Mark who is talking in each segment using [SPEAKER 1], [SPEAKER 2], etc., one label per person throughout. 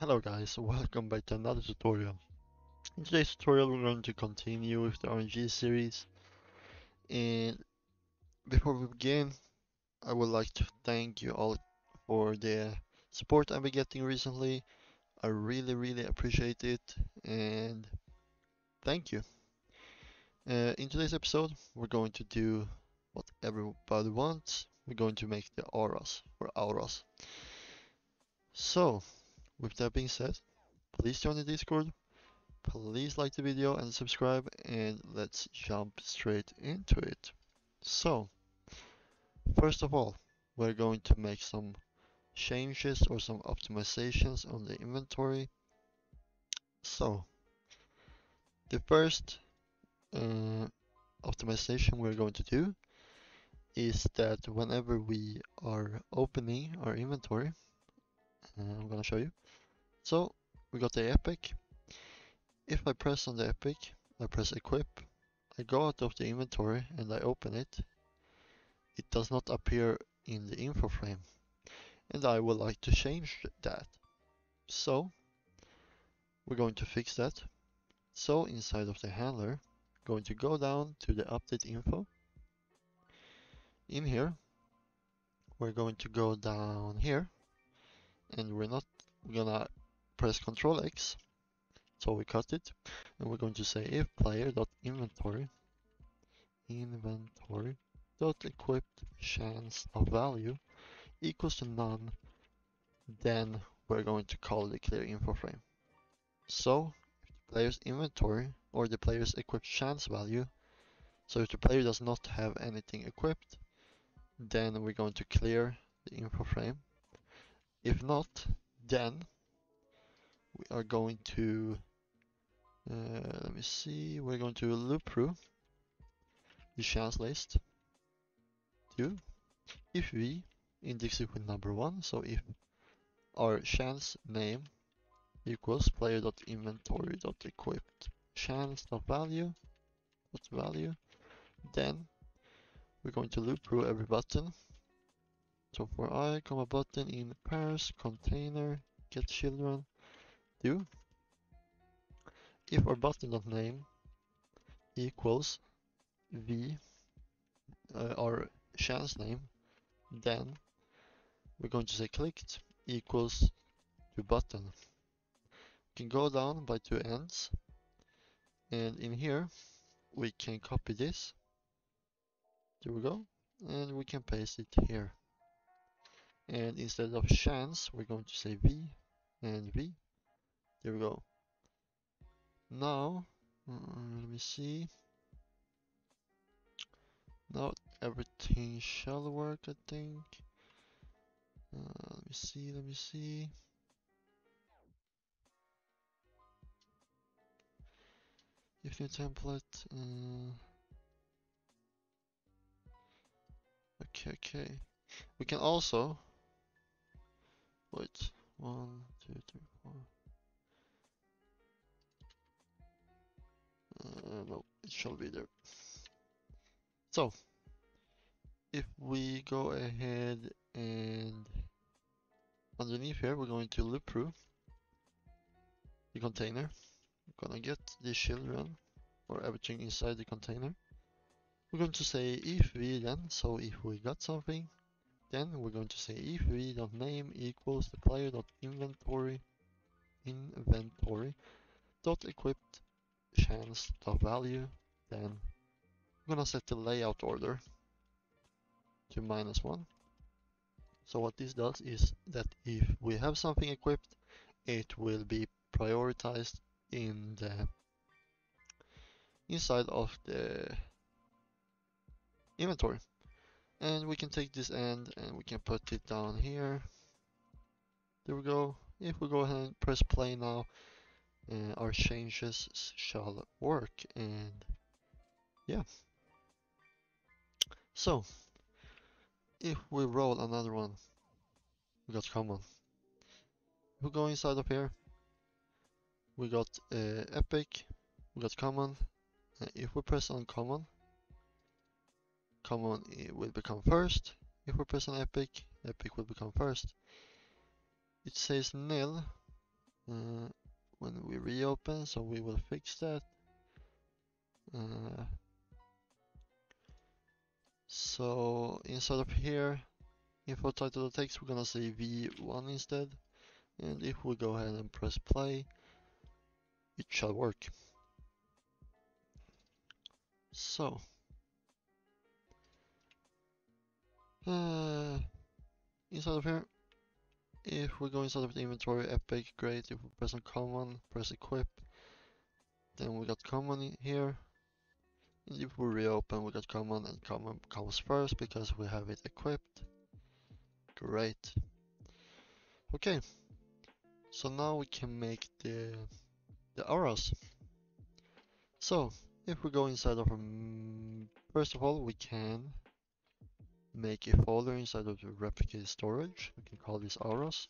[SPEAKER 1] Hello guys, welcome back to another tutorial. In today's tutorial we're going to continue with the RNG series, and before we begin I would like to thank you all for the support I've been getting recently. I really appreciate it, and thank you. In today's episode we're going to do what everybody wants. We're going to make the auras, or auras. So, with that being said, please join the Discord. Please like the video and subscribe, and let's jump straight into it. So, first of all, we're going to make some changes or some optimizations on the inventory. So, the first optimization we're going to do is that whenever we are opening our inventory, I'm gonna show you. So, we got the epic. If I press on the epic, I press equip, I go out of the inventory and I open it, it does not appear in the info frame, and I would like to change that. So we're going to fix that. So inside of the handler, going to go down to the update info. In here, we're going to go down here, and we're gonna press Ctrl X, so we cut it, and we're going to say if player.inventory inventory.equipped chance of value equals to none, then we're going to call the clear info frame. So if the player's inventory or the player's equipped chance value, so if the player does not have anything equipped, then we're going to clear the info frame. If not, then we are going to let me see, we're going to loop through the chance list to if we index it with number 1, so if our chance name equals player.inventory.equipped chance.value, then we're going to loop through every button. So for I, comma button in pairs container get children do. If our button.name equals v our chance name, then we're going to say clicked equals to button. We can go down by 2 ends, and in here we can copy this. There we go, and we can paste it here. And instead of chance, we're going to say v and v. There we go. Now, let me see. Now everything shall work, I think. Let me see. If new template. Okay. We can also wait. 1, 2, 3, 4. No, it shall be there. So, if we go ahead and underneath here, we're going to loop through the container. We're gonna get the children or everything inside the container. We're going to say if v then, so if we got something, then we're going to say if v.name equals the player.inventory .equipped chance.value, then we're gonna set the layout order to -1. So what this does is that if we have something equipped, it will be prioritized in the inside of the inventory. And we can take this end and we can put it down here. There we go. If we go ahead and press play now, our changes shall work. And yeah. So if we roll another one, we got common. If we go inside of here, we got epic, we got common. If we press on common, it will become first. If we press on epic, epic will become first. It says nil when we reopen, so we will fix that. So inside of here, info title text, we're gonna say V1 instead. And if we go ahead and press play, it shall work. So, inside of here, if we go inside of the inventory, epic, great. If we press on common, press equip, then we got common in here. And if we reopen, we got common, and common comes first because we have it equipped. Great. Okay, so now we can make the auras. So, if we go inside of first of all, we can make a folder inside of the replicated storage. We can call this auras.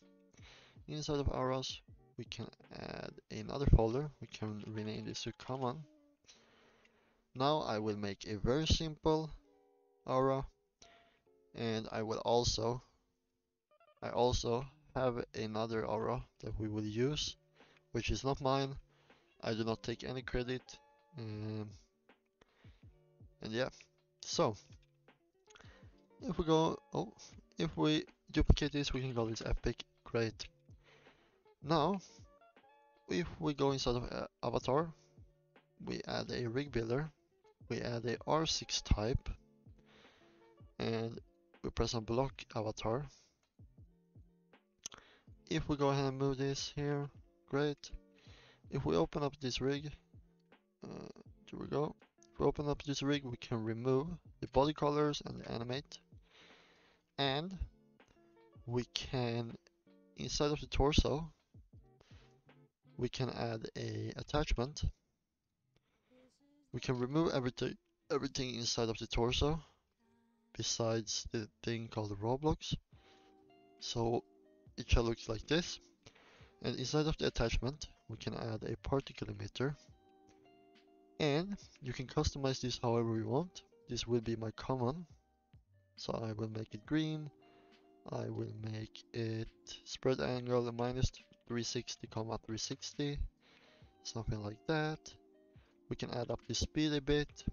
[SPEAKER 1] Inside of auras, we can add another folder. We can rename this to common. Now I will make a very simple aura, and I also have another aura that we will use, which is not mine. I do not take any credit. And yeah, so if we go, if we duplicate this, we can call this epic. Great. Now, if we go inside of avatar, we add a rig builder, we add a R6 type, and we press on block avatar. If we go ahead and move this here, great. If we open up this rig, there we go. If we open up this rig, we can remove the body colors and the animate. And we can, inside of the torso, we can add a attachment. We can remove everything inside of the torso, besides the thing called Roblox. So it shall look like this. And inside of the attachment, we can add a particle emitter. And you can customize this however you want. This will be my common. So I will make it green. I will make it spread angle minus 360, 360. Something like that. We can add up the speed a bit.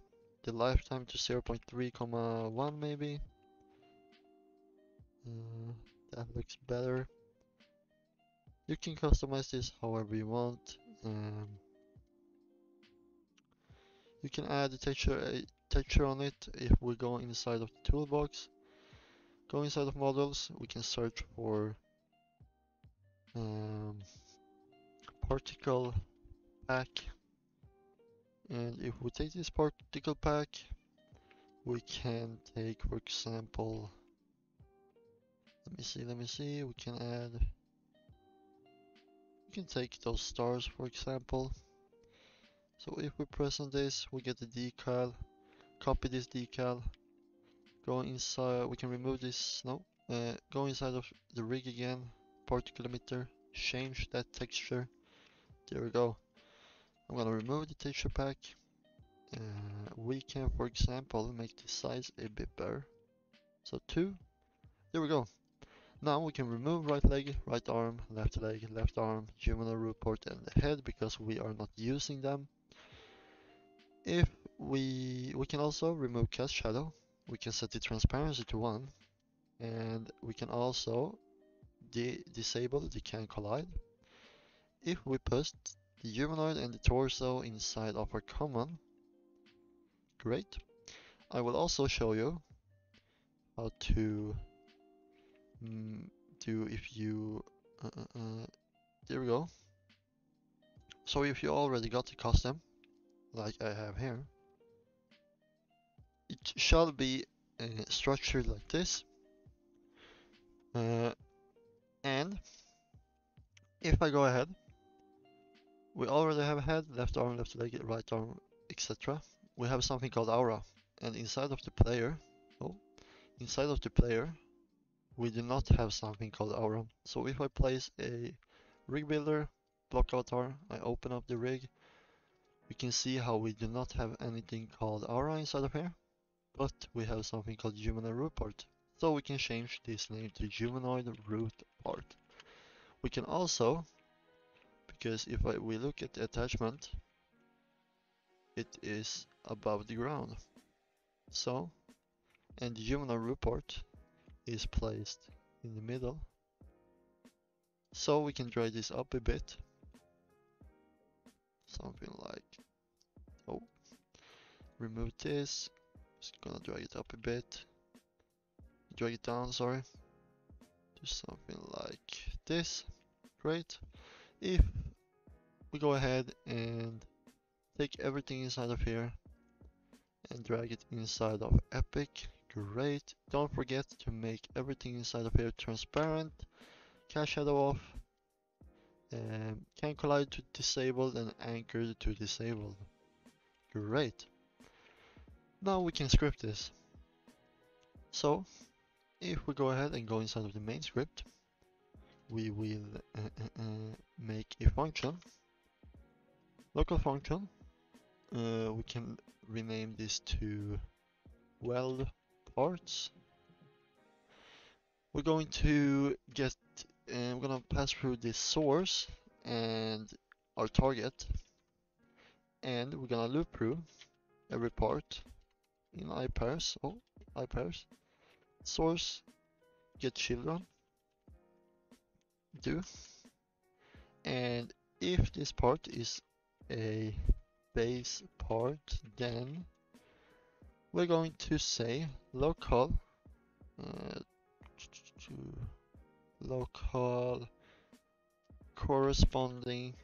[SPEAKER 1] The lifetime to 0.3, 1 maybe. That looks better. You can customize this however you want. You can add a texture on it. If we go inside of the toolbox, go inside of models, we can search for particle pack. And if we take this particle pack, we can take, for example, let me see, we can take those stars, for example. So if we press on this, we get the decal, copy this decal, go inside, we can remove this, go inside of the rig again, particle emitter, change that texture, there we go. I'm gonna remove the texture pack. We can, for example, make the size a bit better. So 2, there we go. Now we can remove right leg, right arm, left leg, left arm, humanoid root port, and the head because we are not using them. If we can also remove cast shadow. We can set the transparency to 1, and we can also disable the can collide. If we put the humanoid and the torso inside of our common, great. I will also show you how to do if you there we go. So if you already got the custom like I have here, it shall be structured like this. And if I go ahead, we already have a head, left arm, left leg, right arm, etc. We have something called aura, and inside of the player, we do not have something called aura. So if I place a rig builder, block avatar, I open up the rig, we can see how we do not have anything called aura inside of here, but we have something called humanoid root part. So we can change this name to humanoid root part. We can also because if we look at the attachment, it is above the ground. So, and the humanoid report is placed in the middle. So we can drag this up a bit. Something like, oh, remove this. Just gonna drag it up a bit. Drag it down, sorry. Do something like this. Great. If we go ahead and take everything inside of here and drag it inside of Epic, great. Don't forget to make everything inside of here transparent. Cast shadow off. Can collide to disabled and anchor to disabled. Great. Now we can script this. So, if we go ahead and go inside of the main script, we will make a function, local function. We can rename this to weld parts. We're going to get, we're gonna pass through this source and our target, and we're gonna loop through every part in iPairs. Oh, iPairs. Source, get children, do, and if this part is a base part, then we're going to say local local corresponding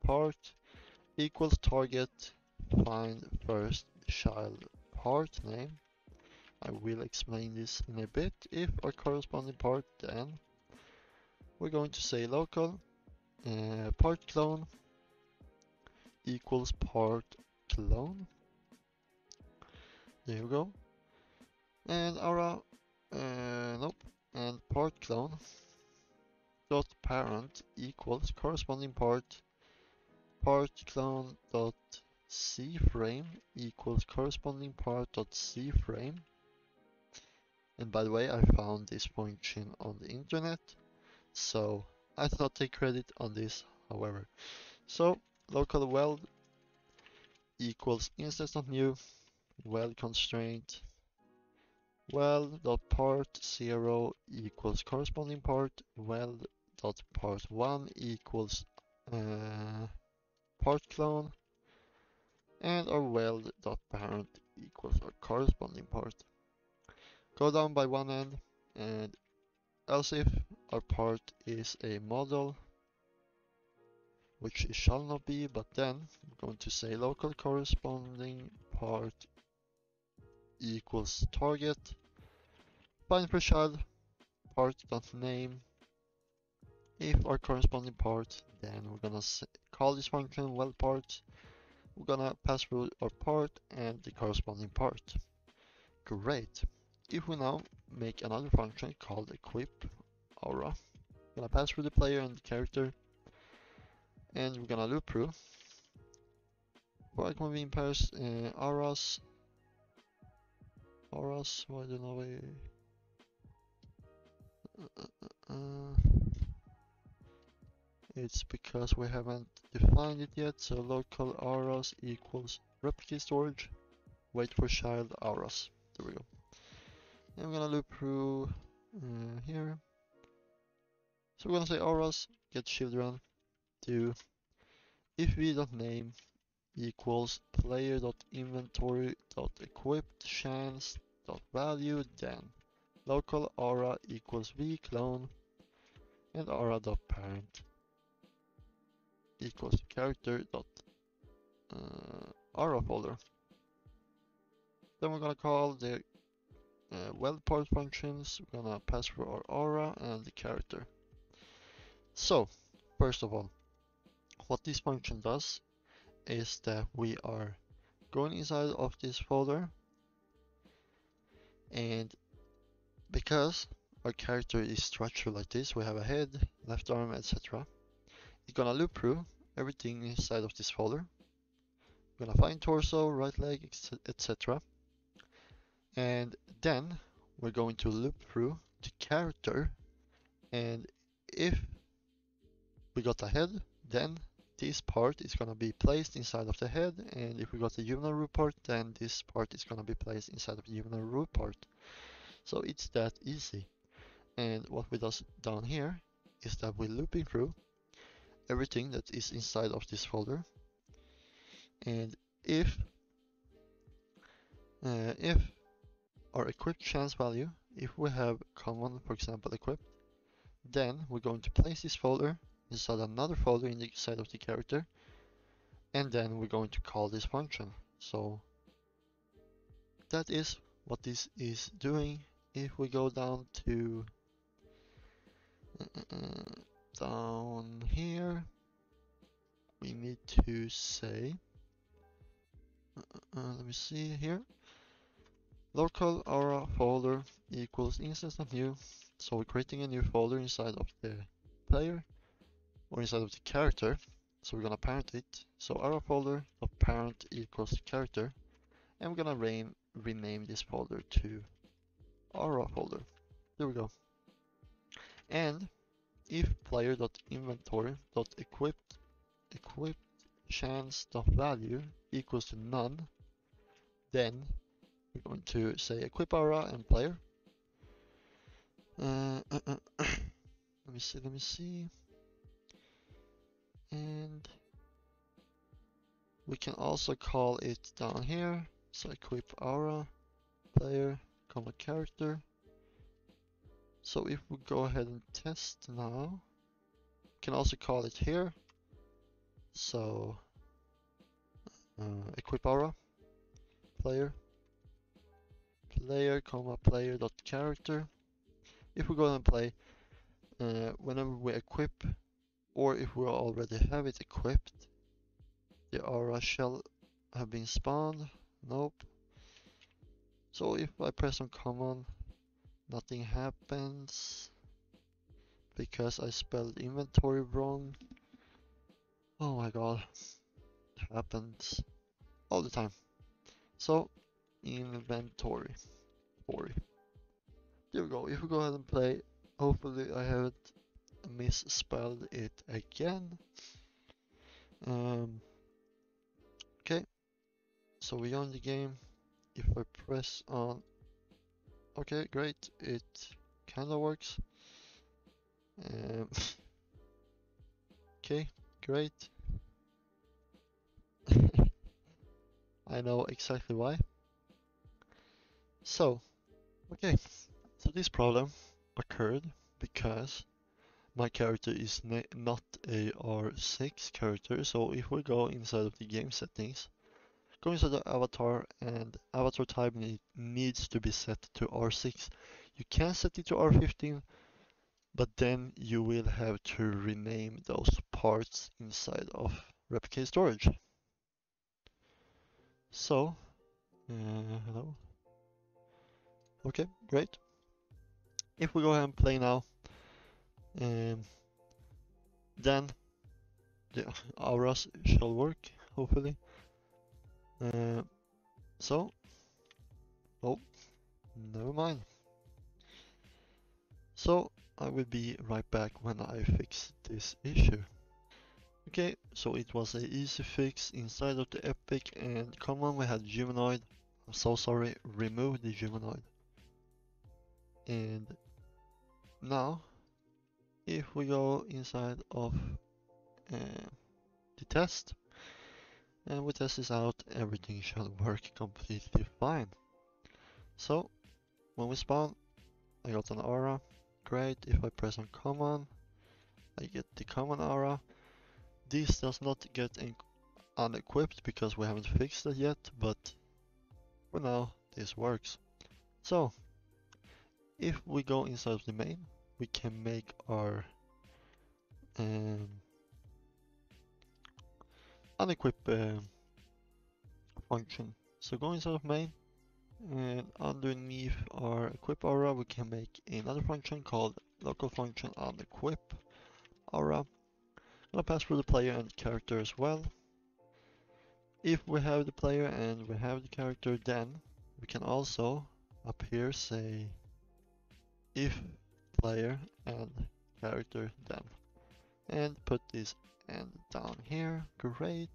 [SPEAKER 1] part equals target find first child part name. I will explain this in a bit. If our corresponding part, then we're going to say local part clone equals part clone. There you go. And our nope, and part clone dot parent equals corresponding part clone dot c frame equals corresponding part dot c frame. And by the way, I found this function on the internet, so I do not take credit on this, however. So local weld equals instance.new weld constraint weld.part0 equals corresponding part weld.part1 equals part clone, and our weld.parent equals our corresponding part. Go down by one end, and else if our part is a model, which it shall not be, but then we're going to say local corresponding part equals target find for child part.name. If our corresponding part, then we're gonna call this function weld part. We're gonna pass through our part and the corresponding part. Great. If we now make another function called equip aura, we're gonna pass through the player and the character, and we're gonna loop through. For icon being pairs, auras, why don't know we? It's because we haven't defined it yet. So local auras equals replicate storage. Wait for child auras. There we go. And we're gonna loop through here. So we're gonna say auras get children to if v.name equals player.inventory.equipped chance.value, then local aura equals v clone and aura.parent equals character.aura folder. Then we're gonna call the weld part functions. We're gonna pass through our aura and the character. So first of all, what this function does is that we are going inside of this folder, and because our character is structured like this, we have a head, left arm, etc. It's gonna loop through everything inside of this folder. We're gonna find torso, right leg, etc. And then we're going to loop through the character, and if we got a head, then this part is gonna be placed inside of the head, and if we got a humanoid root part, then this part is gonna be placed inside of the humanoid root part. So it's that easy. And what we do down here is that we're looping through everything that is inside of this folder, and if our equipped chance value, if we have common, for example, equipped, then we're going to place this folder inside another folder inside of the character, and then we're going to call this function. So that is what this is doing. If we go down to down here, we need to say, let me see here, local aura folder equals instance of new. So we're creating a new folder inside of the player or inside of the character. So we're gonna parent it. So aura folder of parent equals character, and we're gonna rename this folder to aura folder. There we go. And if player.inventory.equipped chance.value equals to none, then we're going to say equip aura and player. Let me see. And we can also call it down here. So equip aura, player, comma character. So if we go ahead and test now, we can also call it here. So equip aura, player, comma player dot character. If we go ahead and play, whenever we equip, or if we already have it equipped, the aura shall have been spawned. Nope. So if I press on command, nothing happens because I spelled inventory wrong. Oh my god, it happens all the time. So inventory. There we go. If we go ahead and play, hopefully I haven't misspelled it again. Okay, so we own the game. If I press on, okay, great, it kinda works. Okay, great. I know exactly why. So, okay, so this problem occurred because my character is not a R6 character. So if we go inside of the game settings, go inside the avatar, and avatar type needs to be set to R6. You can set it to R15, but then you will have to rename those parts inside of replicate storage. So, hello. Okay, great. If we go ahead and play now, then the auras shall work, hopefully. So, oh, never mind. So, I will be right back when I fix this issue. Okay, so it was an easy fix inside of the epic, and come on, we had humanoid. I'm so sorry, remove the humanoid. And now, if we go inside of the test, and we test this out, everything shall work completely fine. So, when we spawn, I got an aura. Great, if I press on command, I get the common aura. This does not get unequipped because we haven't fixed it yet, but for now, this works. So, if we go inside of the main, we can make our unequip function. So go inside of main, and underneath our equip aura, we can make another function called local function unequip aura. I'm gonna pass through the player and the character as well. If we have the player and we have the character, then we can also up here say if player and character then. and put this end down here. Great.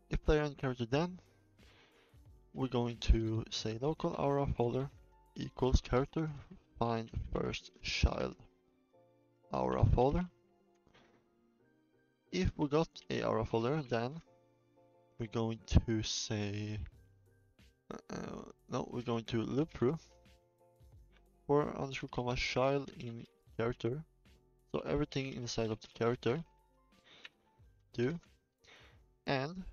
[SPEAKER 1] If player and character, then we're going to say local aura folder equals character find first child aura folder. If we got a aura folder, then we're going to say no, we're going to loop through for underscore comma child in character. So everything inside of the character do. And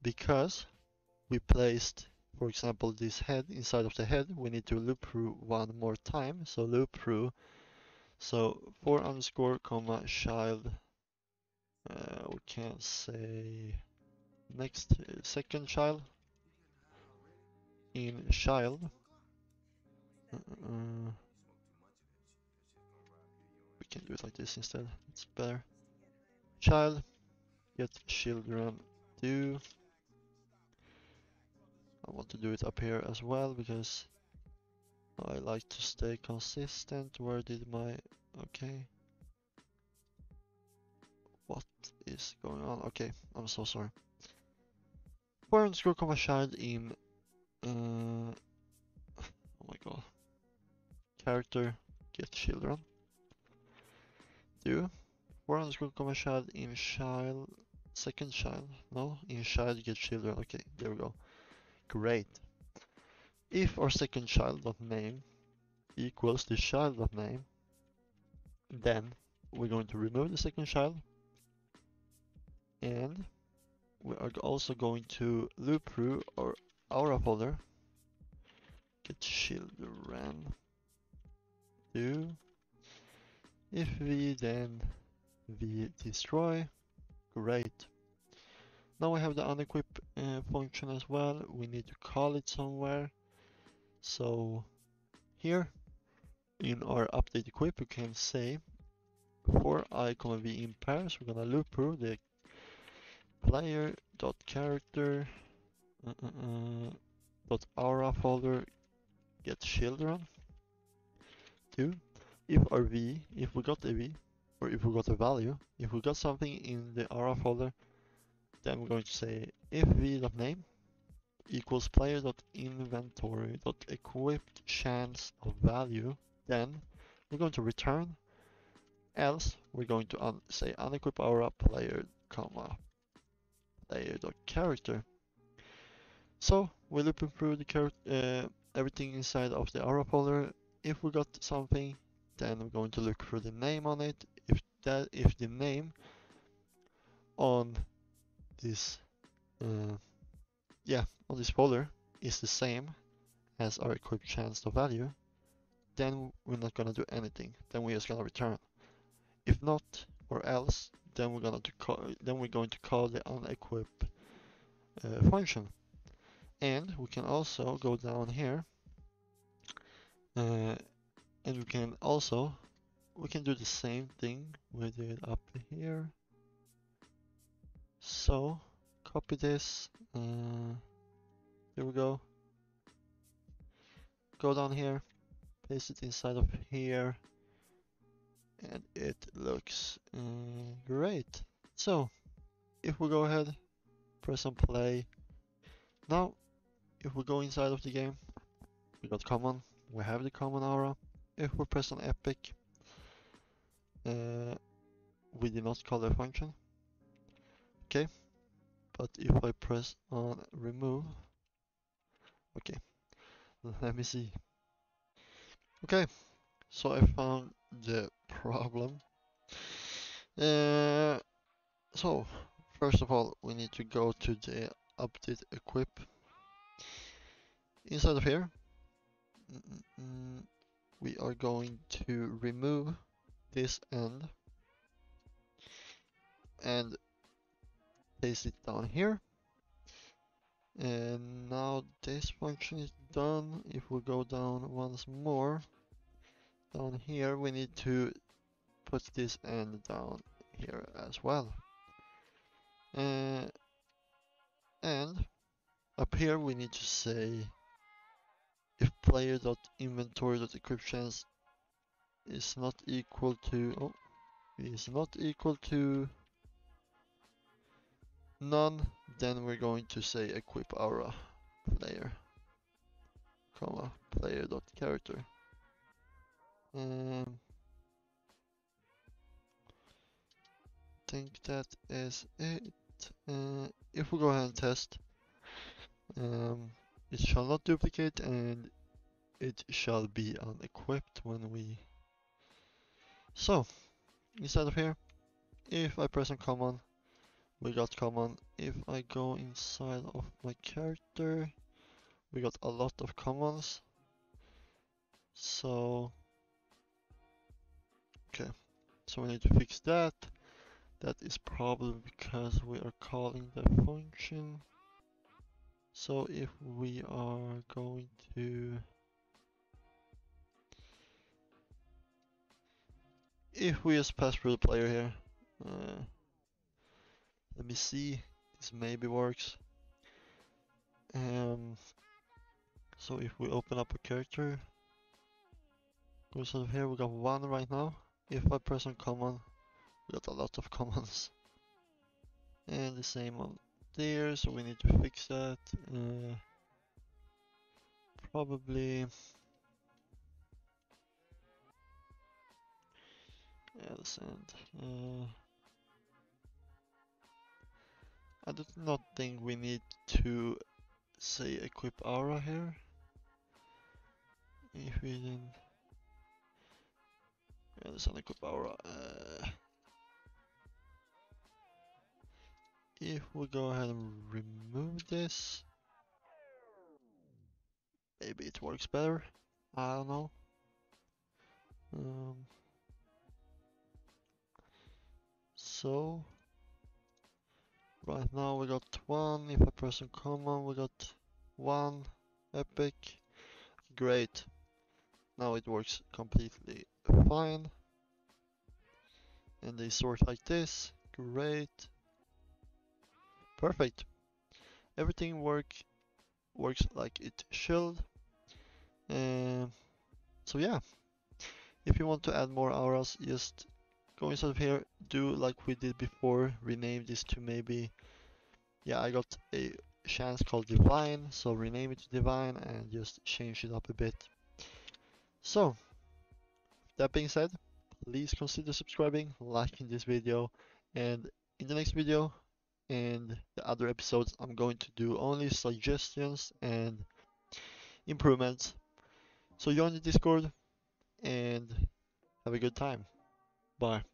[SPEAKER 1] because we placed, for example, this head inside of the head, we need to loop through one more time. So loop through. So for underscore comma child, we can say next second child in child. We can do it like this instead. It's better. Child get children do. I want to do it up here as well because I like to stay consistent. Where did my... Okay. What is going on? Okay, I'm so sorry. For underscore comma child in... oh my god. Character get children. Do. For underscore comma child in child... Second child. No, in child get children. Okay, there we go. Great. If our second child.name equals the child.name, then we're going to remove the second child, and we are also going to loop through our aura folder, get children, do. If we then destroy, great. Now we have the unequip function as well. We need to call it somewhere. So here in our update equip, we can say for I, v in pairs, we're gonna loop through the player.character .aura folder get children. 2. If our v, if we got a v, or if we got a value, if we got something in the aura folder, then we're going to say if v.name equals player.inventory.equipped chance of value, then we're going to return, else we're going to say unequip aura player, player.character. So we're looping through the everything inside of the aura folder. If we got something, then we're going to look for the name on it. If the name on this on this folder is the same as our equipped chance to value, then we're not gonna do anything. Then we're just gonna return. If not, or else, then we're going to call the unequip function. And we can also go down here, and we can do the same thing with it up here. So copy this. There we go. Go down here, paste it inside of here, and it looks great. So if we go ahead, press and play. Now, if we go inside of the game, we got common. We have the common aura. If we press on epic, we did not call the function. Okay, but if I press on remove, okay, let me see. Okay, so I found the problem. So first of all, we need to go to the update equip. Inside of here, we are going to remove this end and paste it down here. And now this function is done. If we go down once more, down here we need to put this end down here as well. And up here we need to say if player.inventory.equipchance is not equal to none, then we're going to say equip aura player, comma player dot character. Think that is it. If we go ahead and test, it shall not duplicate and it shall be unequipped when we. So inside of here, if I press on common, we got common. If I go inside of my character, we got a lot of commons. So, okay, so we need to fix that. That is probably because we are calling the function. So if we are going to, if we just pass through the player here, let me see, this maybe works. So if we open up a character, go sort of here, we got 1 right now. If I press on common, we got a lot of commons. And the same on there, so we need to fix that. Probably else and I do not think we need to say equip aura here. If we then let's unequip aura. If we go ahead and remove this, maybe it works better. I don't know. So right now we got 1. If I press on common, we got 1. Epic. Great. Now it works completely fine. And they sort like this. Great. Perfect. Everything works like it should. So yeah. If you want to add more auras, just go inside of here, do like we did before, rename this to maybe, yeah, I got a chance called Divine, so rename it to Divine and just change it up a bit. So, that being said, please consider subscribing, liking this video, and in the next video and the other episodes, I'm going to do only suggestions and improvements. So join the Discord and have a good time. Bye.